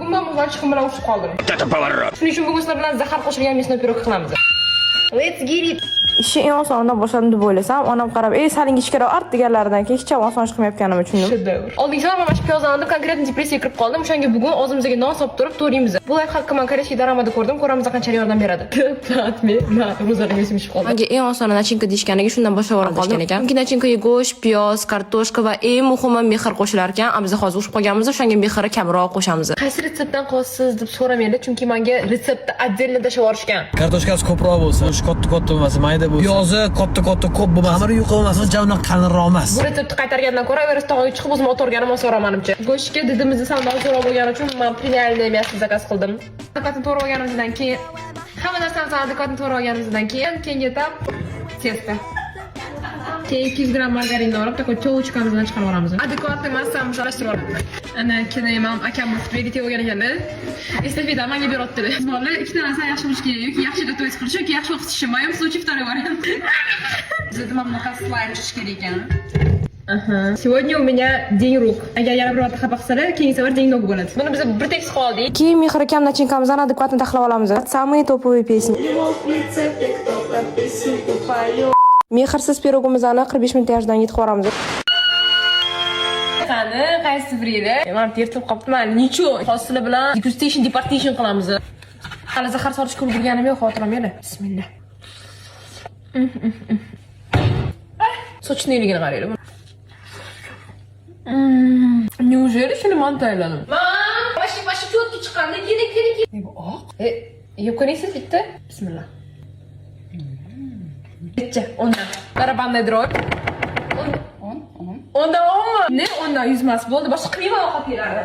umuman chiqim bilan ushib qoldim. Shuning uchun bugun sizlar bilan zahar qo'shilgan мясной pirog qilamiz. Let's get it. Ishni eng osonidan boshladim deb o'ylasam, onam qarab, "Ey, kichikroq art" deganlaridan keyin hech ham oson ish qilmayotganimni tushundim. Shedevr. Oldingi safar mana shu piyozani oldim, konkretno depressiyaga kirib qoldim. O'shanga bugun o'zimizga non solib turib to'raymiz. Bu layfhakka men koreyskiy daramada ko'rdim. Ko'ramiz qanchalik yordam beradi. Tatmi, men ro'zaning esim chiqib qoldi. Menga eng osoni nachinka deyishganiga shundan boshlab olgan ekan. Chunki nachinkaga go'sht, piyoz, kartoshka va eng muhimi mehr qo'shilar ekan. Biz hozir ushib qolganmiz, o'shanga mehri kamroq qo'shamiz. Qaysi retseptdan qolsiz deb so'ramaydi, chunki menga retseptni отдельно tashlab yuborishgan. Kartoshkasi ko'proq bo'lsa, katta bo'lmasa, mayda bo'lsa. Piyozi katta ko'p bo'lmasa, xamiri yo'q bo'lmasa, javnoq qalinroq emas. Bu retseptni qaytargandan ko'ra, agar tog'iga chiqib o'zim o'tirganim so'ra menimcha. Go'shtga didimizni salmoq zo'roq bo'lgani uchun men prenalniy мясо zakaz qildim. Adekvatni to'g'ri olganimizdan keyin hamma narsani adekvatni to'g'ri olganimizdan keyin yetab testo. Keyin 200 gramm margarinni olib, такой cho'chkamizdan chiqarib olamiz. Adekvatni massani aralashtirib olamiz. Ana kelayman akam vegetarian bo'lgan ekanda. Estafeta menga beryaptilar. Sizlar ikkita narsa yaxshi bo'lishi kerak yoki yaxshi to'y qilish yoki yaxshi o'qitish. Moyam случай второй вариант. Bizda ham bunaqa slayd chiqish kerak ekan. Aha. Сегодня у меня день рук. Agar yana bir marta xafa qilsalar, keyingi safar deng nog bo'ladi. Buni biz bir tekst qildik. Keyin mehri kam nachinkamizni adekvatni taxlab olamiz. Самые топовые песни. Mehrsiz pirogimizni 45 minut tayyordan yetib boramiz. Qani, qaysi birida? Men tertib qopman. Nicho. Hosili bilan degustation departation qilamiz. Hali zahar solishga ulgurganim yo'q, xotiram yo'q. Bismillah. Sochniligini qaraylik. Неужели shuni man tayyorladim? Mam, vashi cho'tki chiqqanda kerak. Bu oq. Yo'qonisiz bitta. Bismillah. Bitta, ondan. Barabanda droy. Ondan. Ne? Ondan 100 mas bo'ldi. Boshqa qilmayman ovqatlarni.